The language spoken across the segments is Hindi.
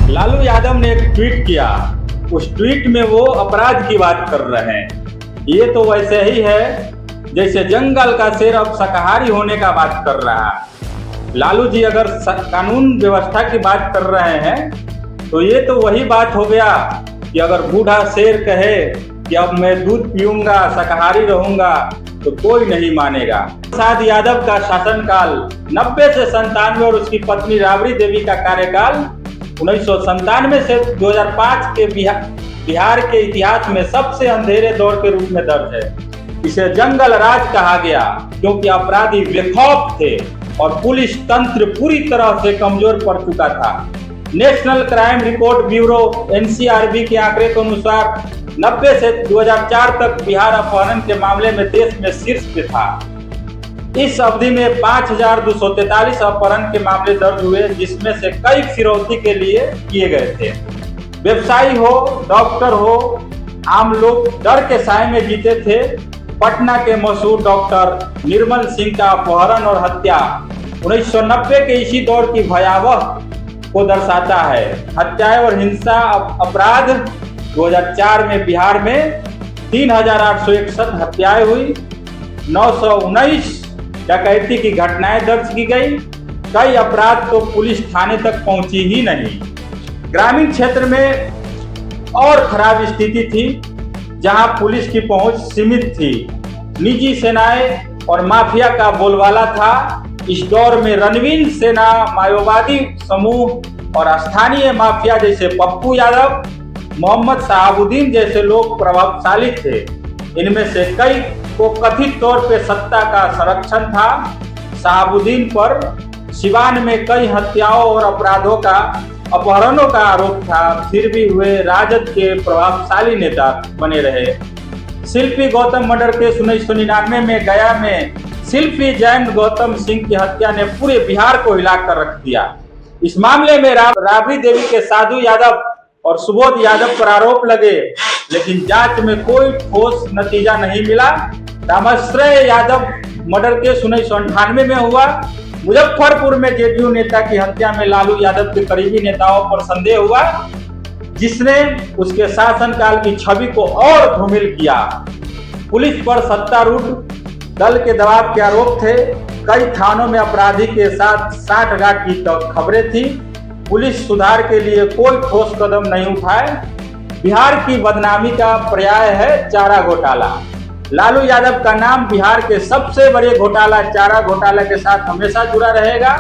लालू यादव ने एक ट्वीट किया। उस ट्वीट में वो अपराध की बात कर रहे हैं। ये तो वैसे ही है जैसे जंगल का शेर अब शाकाहारी होने का बात कर रहा है। लालू जी अगर कानून व्यवस्था की बात कर रहे हैं तो ये तो वही बात हो गया कि अगर बूढ़ा शेर कहे कि अब मैं दूध पीऊंगा, शाकाहारी रहूंगा, तो कोई नहीं मानेगा। प्रसाद यादव का शासनकाल 90 से 97 और उसकी पत्नी राबड़ी देवी का कार्यकाल 1997 से 2005 के बिहार के इतिहास में सबसे अंधेरे दौर के रूप में दर्ज है। इसे जंगल राज कहा गया क्योंकि अपराधी बेखौफ थे और पुलिस तंत्र पूरी तरह से कमजोर पड़ चुका था। National crime report bureau NCRB के आंकड़े के अनुसार 90 से 2004 तक बिहार अपहरण के मामले में देश में शीर्ष पे था। इस अवधि में 5243 अपहरण के मामले दर्ज हुए, जिसमें से कई फिरौती के लिए किए गए थे। व्यवसायी हो, डॉक्टर हो, आम लोग डर के साए में जीते थे। पटना के मशहूर डॉक्टर निर्मल सिंह का अपहरण और हत्या 1990 के इसी दौर की भयावह को दर्शाता है। हत्याएं और हिंसा अपराध 2004 में बिहार में 3861 हत्याएं हुई, 919 डकैती की घटनाएं दर्ज की गई। कई अपराध तो पुलिस थाने तक पहुंची ही नहीं। ग्रामीण क्षेत्र में और खराब स्थिति थी, जहां पुलिस की पहुंच सीमित थी। निजी सेनाएं और माफिया का बोलबाला था। इस दौर में रणवीर सेना, माओवादी समूह और स्थानीय माफिया जैसे पप्पू यादव, मोहम्मद शहाबुद्दीन जैसे लोग प्रभावशाली थे। इनमें से कई को कथित तौर पे सत्ता का संरक्षण था। शहाबुद्दीन पर सिवान में कई हत्याओं और अपहरणों का आरोप था, फिर भी वे राजद के प्रभावशाली नेता बने रहे। शिल्पी गौतम मर्डर केस 1999 में गया में शिल्पी जैन गौतम सिंह की हत्या ने पूरे बिहार को हिलाकर रख दिया। इस मामले में राबड़ी देवी के साधु यादव और सुबोध यादव पर आरोप लगे, लेकिन जांच में कोई ठोस नतीजा नहीं मिला। रामाश्रय यादव मर्डर केस 1998 में हुआ। मुजफ्फरपुर में जेडीयू नेता की हत्या में लालू यादव के करीबी नेताओं पर संदेह हुआ, जिसने उसके शासनकाल की छवि को और धूमिल किया। पुलिस पर सत्तारूढ़ दल के दबाव के आरोप थे। कई थानों में अपराधी के साथ साठगांठ की खबरें थी। पुलिस सुधार के लिए कोई ठोस कदम नहीं उठाए। बिहार की बदनामी का पर्याय है चारा घोटाला। लालू यादव का नाम बिहार के सबसे बड़े घोटाला चारा घोटाला के साथ हमेशा जुड़ा रहेगा।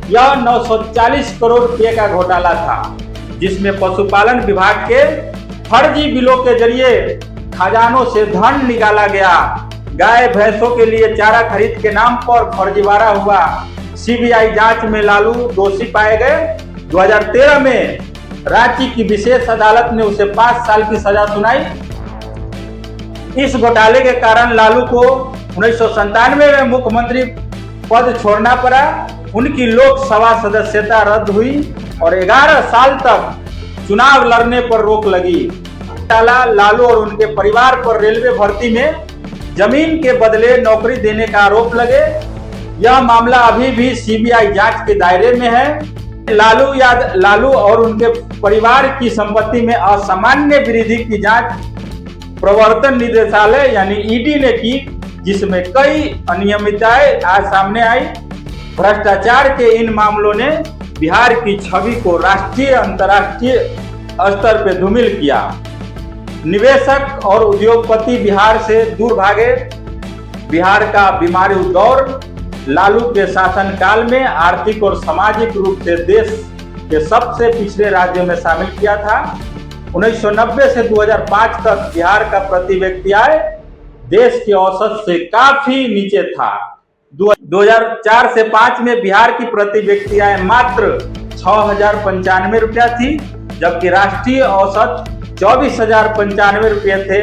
यह 940 करोड़ रुपए का घोटाला था, जिसमें पशुपालन विभाग के फर्जी बिलों के जरिए खजानों से धन निकाला गया। गाय भैंसों के लिए चारा खरीद के नाम पर फर्जीवाड़ा हुआ। सीबीआई जांच में लालू दोषी पाए गए। 2013 में रांची की विशेष अदालत ने उसे 5 साल की सजा सुनाई। इस घोटाले के कारण लालू को 1997 में मुख्यमंत्री पद छोड़ना पड़ा। उनकी लोकसभा सदस्यता रद्द हुई और 11 साल तक चुनाव लड़ने पर रोक लगी। लालू और उनके परिवार पर रेलवे भर्ती में जमीन के बदले नौकरी देने का आरोप लगे। यह मामला अभी भी सीबीआई जांच के दायरे में है। लालू और उनके परिवार की संपत्ति में असामान्य वृद्धि की जांच प्रवर्तन निदेशालय यानी ईडी ने की, जिसमें कई अनियमितताएं आज सामने आई। भ्रष्टाचार के इन मामलों ने बिहार की छवि को राष्ट्रीय अंतर्राष्ट्रीय स्तर पर धूमिल किया। निवेशक और उद्योगपति बिहार से दूर भागे। बिहार का बीमारी दौर लालू के शासनकाल में आर्थिक और सामाजिक रूप से देश के सबसे पिछड़े राज्यों में शामिल किया था। 1990 से 2005 तक बिहार का प्रति व्यक्ति आय देश के औसत से काफी नीचे था। 2004 से 5 में बिहार की प्रति व्यक्ति आय मात्र 6095 रुपया थी, जबकि राष्ट्रीय औसत 24,095 रुपये थे।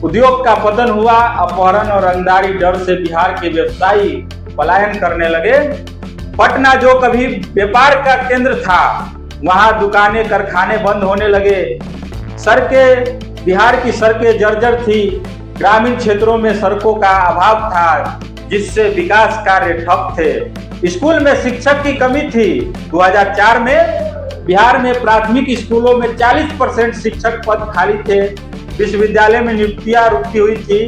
उद्योग का पतन हुआ। अपहरण और रंगदारी डर से बिहार के व्यवसायी पलायन करने लगे। पटना जो कभी व्यापार का केंद्र था, वहां दुकानें कारखाने बंद होने लगे। बिहार की सड़कें जर्जर थी। ग्रामीण क्षेत्रों में सड़कों का अभाव था, जिससे विकास कार्य ठप थे। स्कूल में शिक्षक की कमी थी। 2004 में बिहार में प्राथमिक स्कूलों में 40% शिक्षक पद खाली थे। विश्वविद्यालय में नियुक्तियां रुकी हुई थी।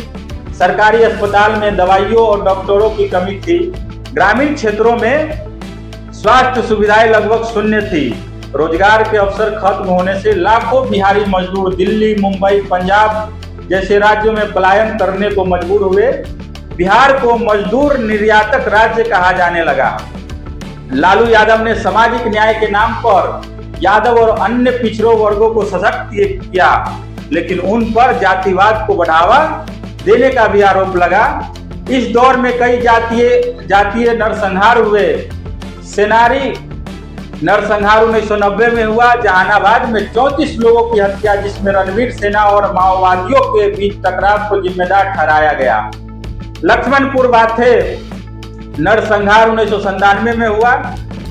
सरकारी अस्पताल में दवाइयों और डॉक्टरों की कमी थी। ग्रामीण क्षेत्रों में स्वास्थ्य सुविधाएं लगभग शून्य थी। रोजगार के अवसर खत्म होने से लाखों बिहारी मजदूर दिल्ली, मुंबई, पंजाब जैसे राज्यों में पलायन करने को मजबूर हुए। बिहार को मजदूर निर्यातक राज्य कहा जाने लगा। लालू यादव ने सामाजिक न्याय के नाम पर यादव और अन्य पिछड़ों वर्गों को सशक्त किया, लेकिन उन पर जातिवाद को बढ़ावा देने का भी आरोप लगा। इस दौर में कई जातीय नरसंहार हुए। सेनारी नरसंहार 1990 में हुआ। जहानाबाद में 34 लोगों की हत्या, जिसमें रणवीर सेना और माओवादियों के बीच टकराव को जिम्मेदार ठहराया गया। लक्ष्मणपुर बाथे नरसंहार 1997 में हुआ।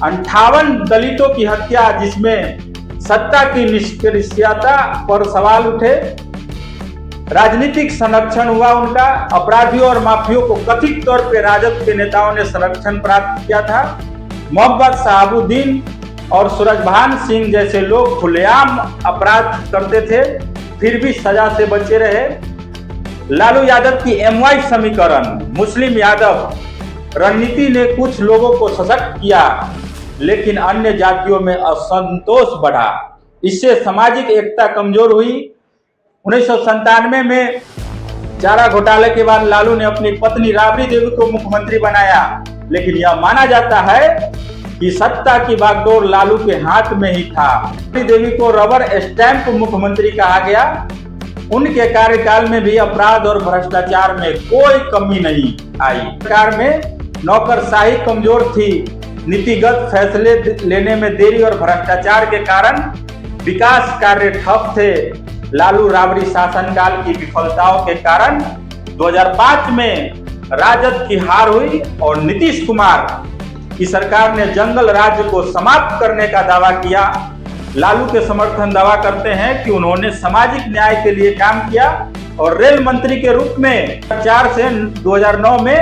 58 दलितों की हत्या, जिसमें सत्ता की निष्क्रियता पर सवाल उठे। राजनीतिक संरक्षण हुआ उनका। अपराधियों और माफियों को कथित तौर पर राजद के नेताओं ने संरक्षण प्राप्त किया था। मोहम्मद शहाबुद्दीन और सूरजभान सिंह जैसे लोग खुलेआम अपराध करते थे, फिर भी सजा से बचे रहे। लालू यादव की MY समीकरण, मुस्लिम यादव रणनीति ने कुछ लोगों को सशक्त किया, लेकिन अन्य जातियों में असंतोष बढ़ा। इससे सामाजिक एकता कमजोर हुई। 1997 में चारा घोटाले के बाद लालू ने अपनी पत्नी राबड़ी देवी को मुख्यमंत्री बनाया, लेकिन यह माना जाता है कि सत्ता की बागडोर लालू के हाथ में ही था। राबड़ी देवी को रबर स्टैंप मुख्यमंत्री कहा गया। उनके कार्यकाल में भी अपराध और भ्रष्टाचार में कोई कमी नहीं आई। सरकार में नौकरशाही कमजोर थी। नीतिगत फैसले लेने में देरी और भ्रष्टाचार के कारण विकास कार्य ठप थे। लालू राबड़ी शासनकाल की विफलताओं के कारण 2005 में राजद की हार हुई और नीतीश कुमार की सरकार ने जंगल राज्य को समाप्त करने का दावा किया। लालू के समर्थन दावा करते हैं कि उन्होंने सामाजिक न्याय के लिए काम किया और रेल मंत्री के रूप में 2004 से 2009 में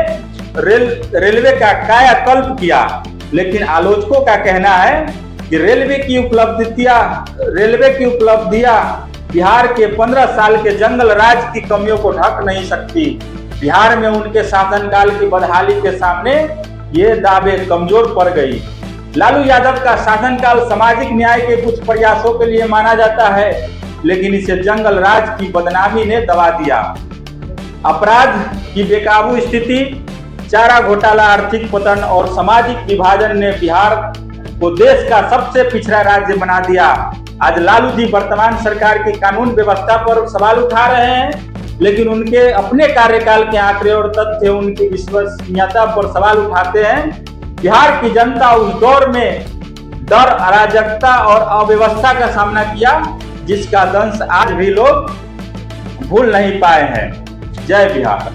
रेलवे का कायाकल्प किया। लेकिन आलोचकों का कहना है कि रेलवे की उपलब्धियां बिहार के 15 साल के जंगल राज की कमियों को ढक नहीं सकती। बिहार में उनके शासनकाल की बदहाली के सामने ये दावे कमजोर पड़ गई। लालू यादव का शासनकाल सामाजिक न्याय के कुछ प्रयासों के लिए माना जाता है, लेकिन इसे जंगल राज की बदनामी ने दबा दिया। अपराध की बेकाबू स्थिति, चारा घोटाला, आर्थिक पतन और सामाजिक विभाजन ने बिहार को देश का सबसे पिछड़ा राज्य बना दिया। आज लालू जी वर्तमान सरकार की कानून व्यवस्था पर सवाल उठा रहे हैं, लेकिन उनके अपने कार्यकाल के आंकड़े और तथ्य उनकी विश्वसनीयता पर सवाल उठाते हैं। बिहार की जनता उस दौर में डर, अराजकता और अव्यवस्था का सामना किया, जिसका दंश आज भी लोग भूल नहीं पाए हैं। जय बिहार।